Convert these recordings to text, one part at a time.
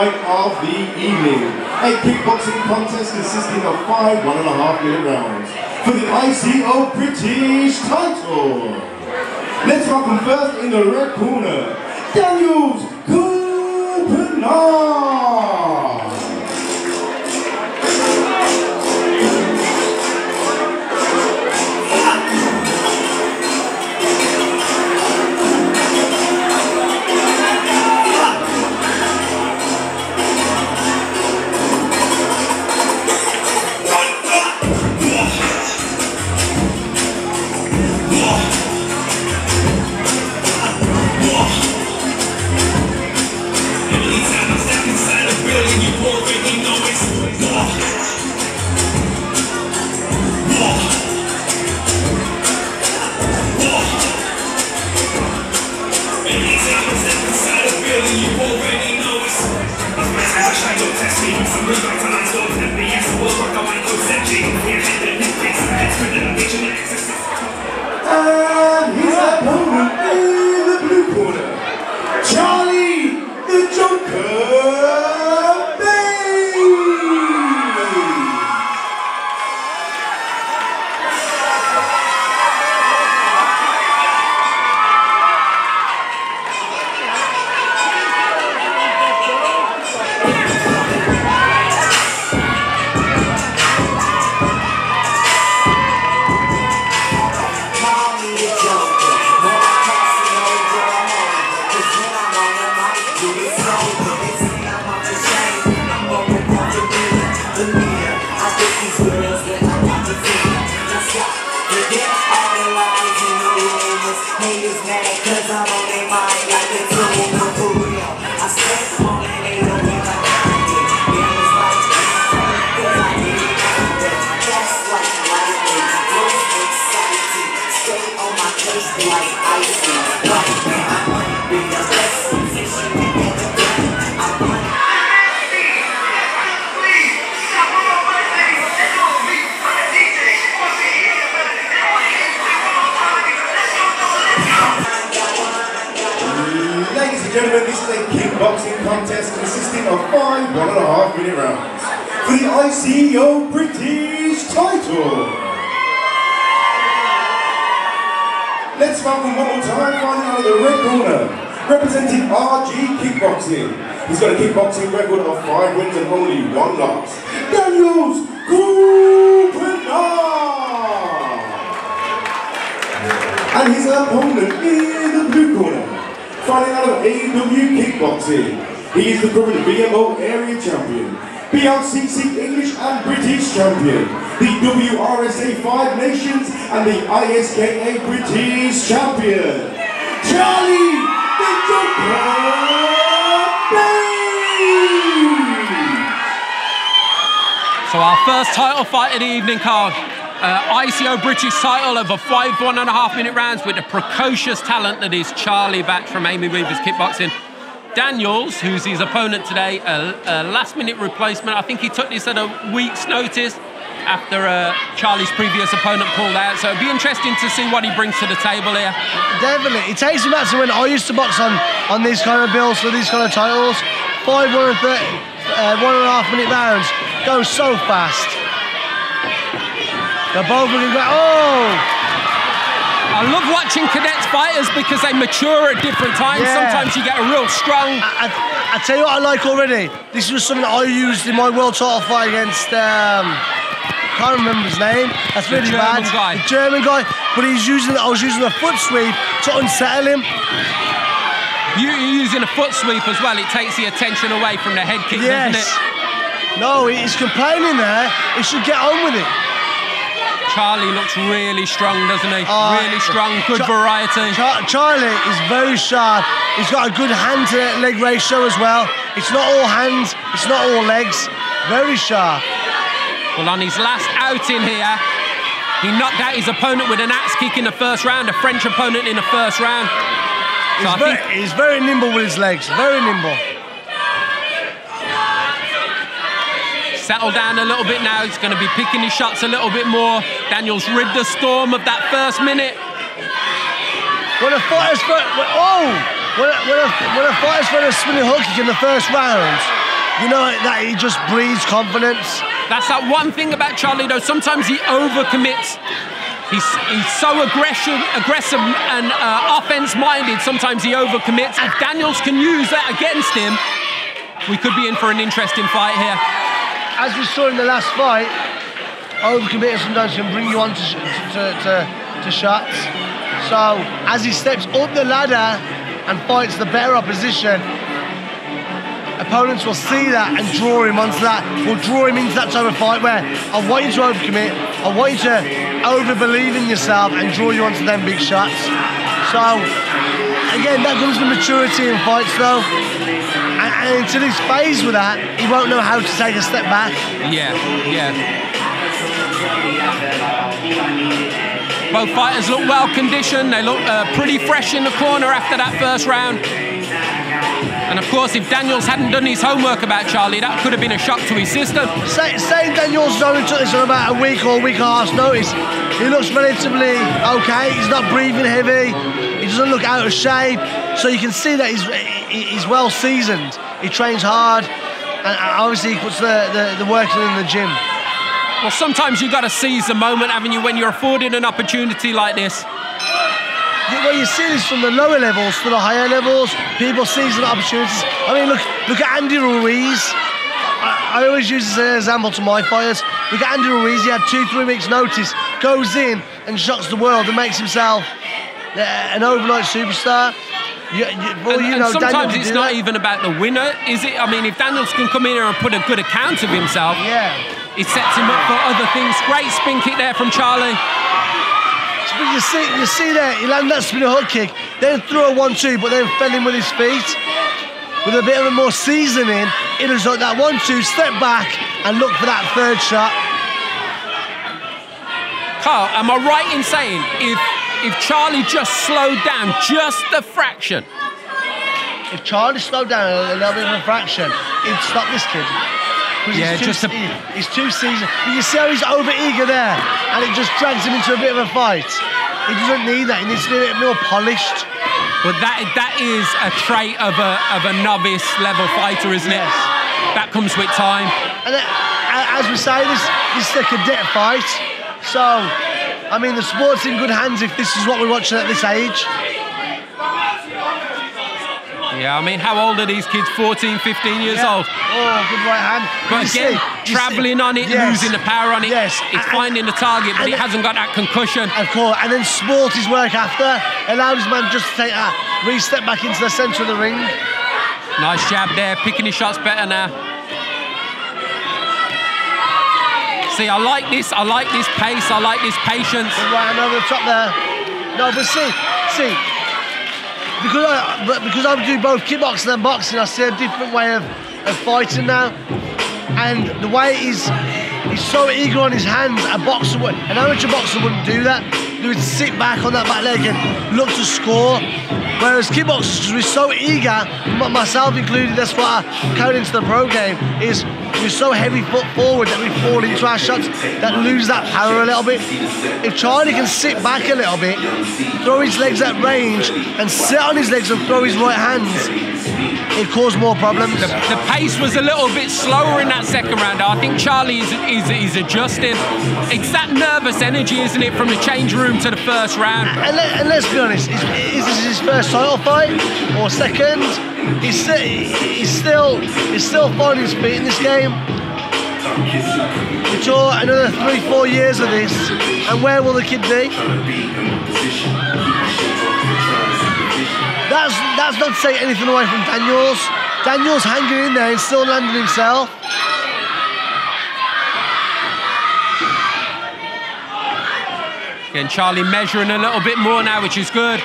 fight of the evening. A kickboxing contest consisting of 5 1.5-minute rounds for the ICO British title. Let's welcome first in the red corner, Calpanovs. And his opponent in the blue corner, Charlie the Joker Bache. Ladies and gentlemen, this is a kickboxing contest consisting of 5 1.5-minute rounds for the ICO British title. Let's welcome one more time, fighting out of the red corner, representing RG Kickboxing. He's got a kickboxing record of 5 wins and only 1 loss. Calpanovs. And his opponent in the blue corner, fighting out of AEW Kickboxing. He is the current BMO Area Champion, BLCC English and British Champion, the WRSA 5 Nations and the ISKA British Champion, Charlie the Joker Bache. So our first title fight of the evening, Carl. ICO British title over 5 1.5-minute rounds with the precocious talent that is Charlie Bache from Amy Weaver's Kickboxing. Daniels, who's his opponent today, a last-minute replacement. I think he took this at a week's notice after Charlie's previous opponent pulled out. So it'd be interesting to see what he brings to the table here. Definitely. It takes him back to when I used to box on these kind of bills for these kind of titles. 5 1.5-minute rounds go so fast. They're both looking great. Oh! I love watching cadets fighters because they mature at different times. Yeah. Sometimes you get a real strong... I tell you what I like already. This was something that I used in my world title fight against... can't remember his name. That's really bad. The German guy. But I was using a foot sweep to unsettle him. You're using a foot sweep as well. It takes the attention away from the head kick, doesn't it? No, he's complaining there. He should get on with it. Charlie looks really strong, doesn't he? Really strong, good variety. Charlie is very sharp. He's got a good hand-to-leg ratio as well. It's not all hands, it's not all legs. Very sharp. Well, on his last outing here, he knocked out his opponent with an axe kick in the first round, a French opponent in the first round. So he's very nimble with his legs, very nimble. Settled down a little bit now. He's going to be picking his shots a little bit more. Daniels rid the storm of that first minute. When a fighter's for a spinning hook kick in the first round, You know that he just breathes confidence. That's that one thing about Charlie, though. Sometimes he overcommits. He's so aggressive and offense-minded. Sometimes he overcommits. If Daniels can use that against him, we could be in for an interesting fight here. As we saw in the last fight, overcommitting sometimes can bring you on to shots. So as he steps up the ladder and fights the better opposition, opponents will see that and draw him onto that. Will draw him into that type of fight where I want you to overcommit, I want you to over-believe in yourself and draw you onto them big shots. So again, that comes with maturity in fights though. And until he's phased with that, he won't know how to take a step back. Yeah. Both fighters look well conditioned. They look pretty fresh in the corner after that first round. And of course, if Daniels hadn't done his homework about Charlie, that could have been a shock to his system. Saying Daniels only took this on about a week or a week and a half's notice, he looks relatively okay. He's not breathing heavy. He doesn't look out of shape. So you can see that he's well seasoned. He trains hard, and obviously he puts the work in the gym. Well, sometimes you've got to seize the moment, haven't you, when you're afforded an opportunity like this? Well, you see this from the lower levels to the higher levels. People seizing opportunities. I mean, look at Andy Ruiz. I always use this as an example to my fighters. Look at Andy Ruiz. He had 2-3 weeks' notice, goes in and shocks the world and makes himself an overnight superstar. Sometimes it's not even about the winner, is it? I mean, if Daniels can come in here and put a good account of himself, it sets him up for other things. Great spin kick there from Charlie. But you see there, he landed that spinning hook kick, then threw a 1-2, but then fell in with his feet. With a bit of a more seasoning, it was like that 1-2, step back and look for that third shot. Carl, am I right in saying if Charlie just slowed down just a fraction? If Charlie slowed down a little bit of a fraction, he'd stop this kid. Yeah, he's too seasoned. But you see how he's over-eager there, and it just drags him into a bit of a fight. He doesn't need that. He needs to be a bit more polished. But that is a trait of a novice level fighter, isn't it? That comes with time. And as we say, this is a cadet fight. So, I mean, the sport's in good hands if this is what we're watching at this age. Yeah, I mean, how old are these kids? 14, 15 years old? Oh, good right hand. But again, travelling on it, losing the power on it. It's finding the target, but he hasn't got that concussion. Of course, and then sport his work after. Allowed his man just to take a re-step back into the centre of the ring. Nice jab there, picking his shots better now. See, I like this pace, I like this patience. Good right hand over the top there. No, but see. Because I do both kickboxing and boxing, I see a different way of fighting now. And the way he's so eager on his hands, an amateur boxer wouldn't do that. He would sit back on that back leg and look to score. Whereas kickboxers, because we're so eager, myself included, that's what I carried into the pro game, is we're so heavy foot forward that we fall into our shots that lose that power a little bit. If Charlie can sit back a little bit, throw his legs at range and sit on his legs and throw his right hands, it caused more problems. The pace was a little bit slower in that second round. I think Charlie is adjusting. It's that nervous energy, isn't it, from the change room to the first round. And let's be honest, is this his first title fight or second? He's still finding his feet in this game. We saw another 3-4 years of this, and where will the kid be? That's not to take anything away from Daniels. Daniels hanging in there and still landing himself. Again, Charlie measuring a little bit more now, which is good.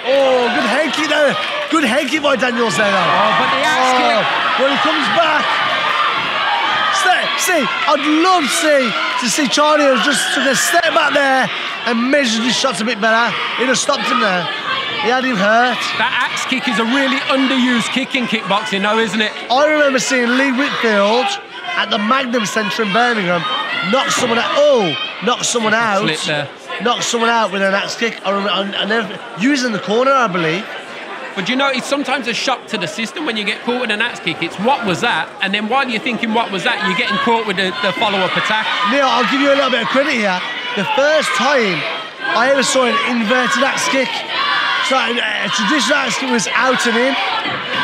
Oh, good head kick there. Good head kick by Daniels there though. Oh, but the axe kick. When he comes back. See, I'd love to see Charlie has just took a step back there and measured his shots a bit better. He'd have stopped him there. He had him hurt. That axe kick is a really underused kick in kickboxing, though, isn't it? I remember seeing Lee Whitfield at the Magnum Centre in Birmingham knock someone out. Slip there. Knock someone out with an axe kick. I remember using the corner, I believe. But you know, it's sometimes a shock to the system when you get caught with an axe kick. It's what was that? And then while you're thinking what was that, you're getting caught with the follow-up attack. Neil, I'll give you a little bit of credit here. The first time I ever saw an inverted axe kick, so a traditional axe kick was out and in.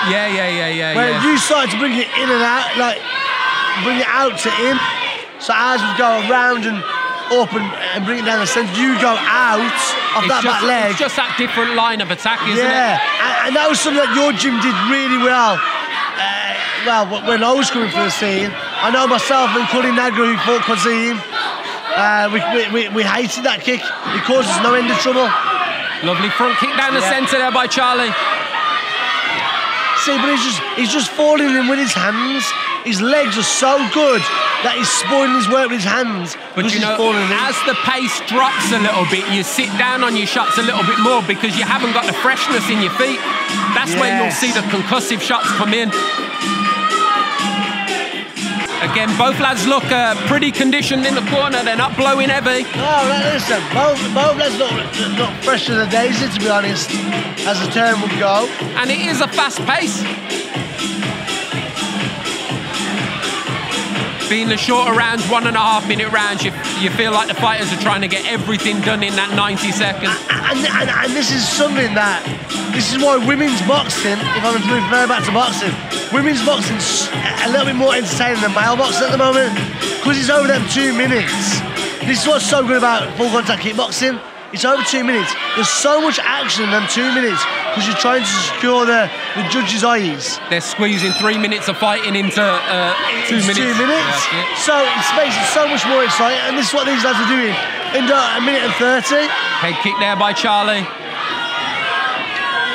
Yeah. Where you started to bring it in and out, like bring it out to in. So ours would go around and up and bring it down the centre. You go out of that back leg. It's just that different line of attack, isn't it? Yeah, and that was something that your gym did really well. When I was coming through the scene, I know myself and Cully Nagra, who fought Kazim, we hated that kick. It caused us no end of trouble. Lovely front kick down the centre there by Charlie. See, but he's just falling in with his hands. His legs are so good that he's spoiling his work with his hands. But you know, as the pace drops a little bit, you sit down on your shots a little bit more because you haven't got the freshness in your feet. That's when you'll see the concussive shots come in. Again, both lads look pretty conditioned in the corner. They're not blowing heavy. Oh, listen, both lads look fresh as a daisy, to be honest, as the term would go. And it is a fast pace. Being the shorter rounds, 1.5 minute rounds, you feel like the fighters are trying to get everything done in that 90 seconds. And this is something this is why women's boxing, if I'm to refer back to boxing, women's boxing's a little bit more entertaining than male boxing at the moment, because it's over them 2 minutes. This is what's so good about full contact kickboxing. It's over 2 minutes. There's so much action in them 2 minutes because you're trying to secure the judge's eyes. They're squeezing 3 minutes of fighting into 2 minutes. 2 minutes. Yeah. So it makes it so much more exciting, and this is what these lads are doing in 1 minute and 30. Head kick there by Charlie.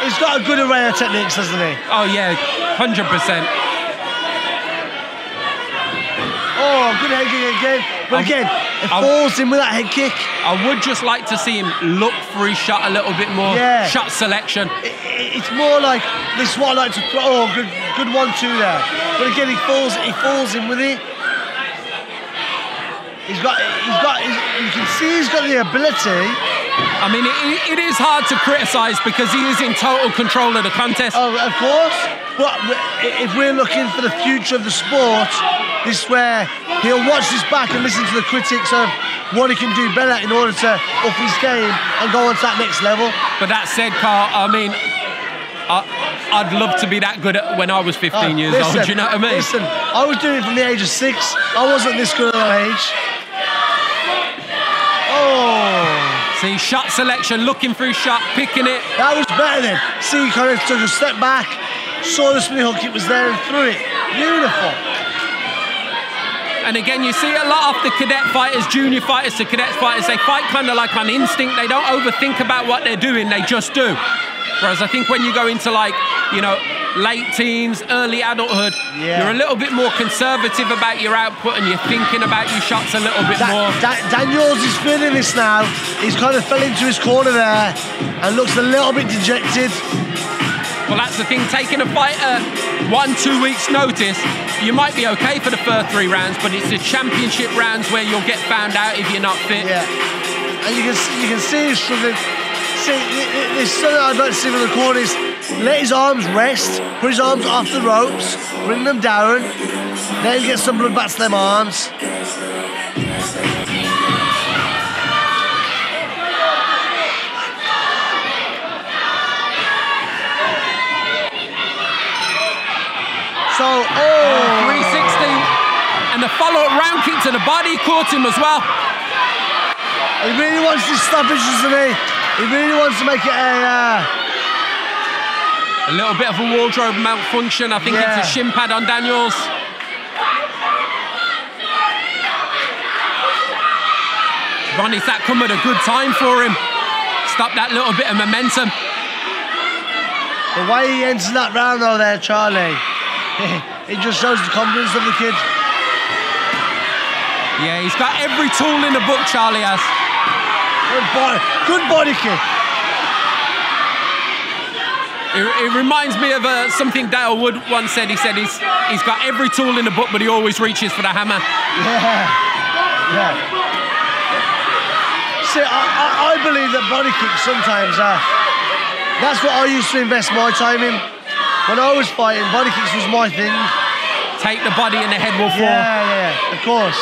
He's got a good array of techniques, hasn't he? Oh yeah, 100%. Oh, good head kick again. But again, it falls in with that head kick. I would just like to see him look for his shot a little bit more. Yeah. Shot selection. It's more like this is what I like to throw. Oh, good 1-2 there. But again, he falls in with it. You can see he's got the ability. I mean, it is hard to criticise because he is in total control of the contest. Oh, of course. But if we're looking for the future of the sport, this is where he'll watch this back and listen to the critics of what he can do better in order to up his game and go on to that next level. But that said, Carl, I mean, I'd love to be that good when I was 15 years old, do you know what I mean? Listen, I was doing it from the age of 6. I wasn't this good at that age. Oh. See, shot selection, looking through shot, picking it. That was better then. See, he kind of took a step back, saw the spinning hook, it was there and threw it. Beautiful. And again, you see a lot of the cadet fighters, junior fighters to cadet fighters, they fight kind of like on instinct. They don't overthink about what they're doing, they just do. Whereas I think when you go into like, you know, late teens, early adulthood, you're a little bit more conservative about your output and you're thinking about your shots a little bit more. Daniels is feeling this now. He's kind of fell into his corner there and looks a little bit dejected. Well, that's the thing, taking a fight at 1-2 weeks notice, you might be okay for the first 3 rounds, but it's the championship rounds where you'll get found out if you're not fit. Yeah, and you can see he's struggling. See, there's something I'd like to see from the corner is let his arms rest, put his arms off the ropes, bring them down, then get some blood back to them arms. So, 360, and the follow-up round kick to the body caught him as well. He really wants this stoppage, doesn't he? He really wants to make it a little bit of a wardrobe malfunction. I think it's a shin pad on Daniels. Ronnie's that come at a good time for him. Stop that little bit of momentum. The way he enters that round though there, Charlie, it just shows the confidence of the kid. Yeah, he's got every tool in the book, Charlie has. Good body kick. It reminds me of something Dale Wood once said. He said he's got every tool in the book, but he always reaches for the hammer. Yeah. See, I believe that body kicks sometimes That's what I used to invest my time in. When I was fighting, body kicks was my thing. Take the body and the head will fall. Yeah, of course.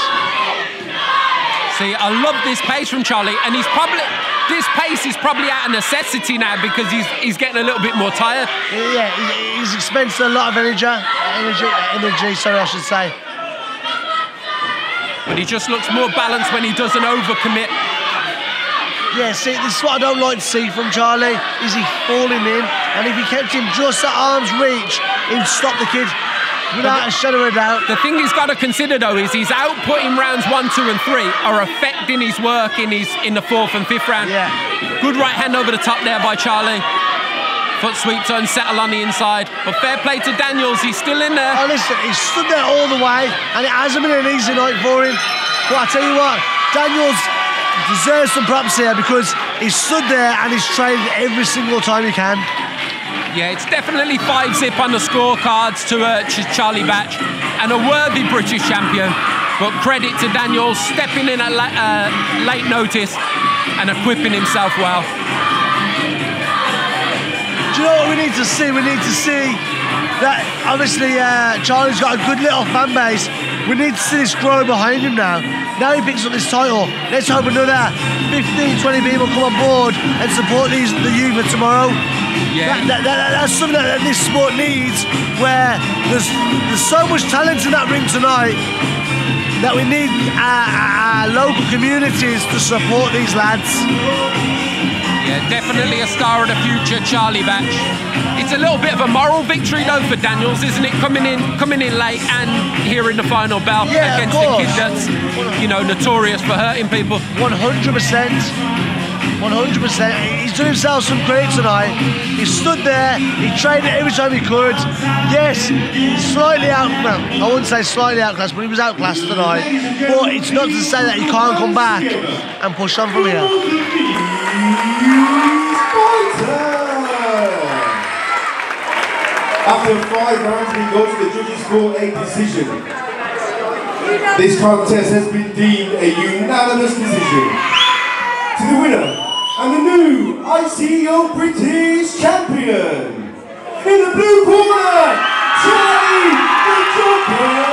See, I love this pace from Charlie, and this pace is probably out of necessity now because he's getting a little bit more tired. Yeah, he's expended a lot of energy, sorry, I should say. But he just looks more balanced when he doesn't overcommit. Yeah, see, this is what I don't like to see from Charlie, is he falling in, and if he kept him just at arm's reach, he would stop the kid without a shadow of a doubt. The thing he's got to consider, though, is his output in rounds 1, 2 and 3 are affecting his work in the 4th and 5th round. Yeah. Good right hand over the top there by Charlie. Foot sweep to unsettle on the inside. But fair play to Daniels, he's still in there. Oh, listen, he stood there all the way, and it hasn't been an easy night for him. But I tell you what, Daniels deserves some props here because he stood there and he's trained every single time he can. Yeah, it's definitely 5-zip on the scorecards to Charlie Bache, and a worthy British champion. But credit to Daniels stepping in at late notice and equipping himself well. Do you know what we need to see? We need to see that obviously Charlie's got a good little fan base. We need to see this grow behind him now. Now he picks up this title. Let's hope another 15, 20 people come on board and support the youth for tomorrow. Yeah. That's something that this sport needs, where there's so much talent in that ring tonight that we need our local communities to support these lads. Yeah, definitely a star of the future, Charlie Bache. It's a little bit of a moral victory though for Daniels, isn't it? Coming in late and hearing the final bell against a kid that's, notorious for hurting people. 100%. 100%. He's done himself some credit tonight. He stood there, he trained it every time he could. Yes, slightly I wouldn't say slightly outclassed, but he was outclassed tonight. But it's not to say that he can't come back and push on from here. After 5 rounds, we go to the judges for a decision. This contest has been deemed a unanimous decision. To the winner and the new ICO British champion, in the blue corner, Charlie the Joker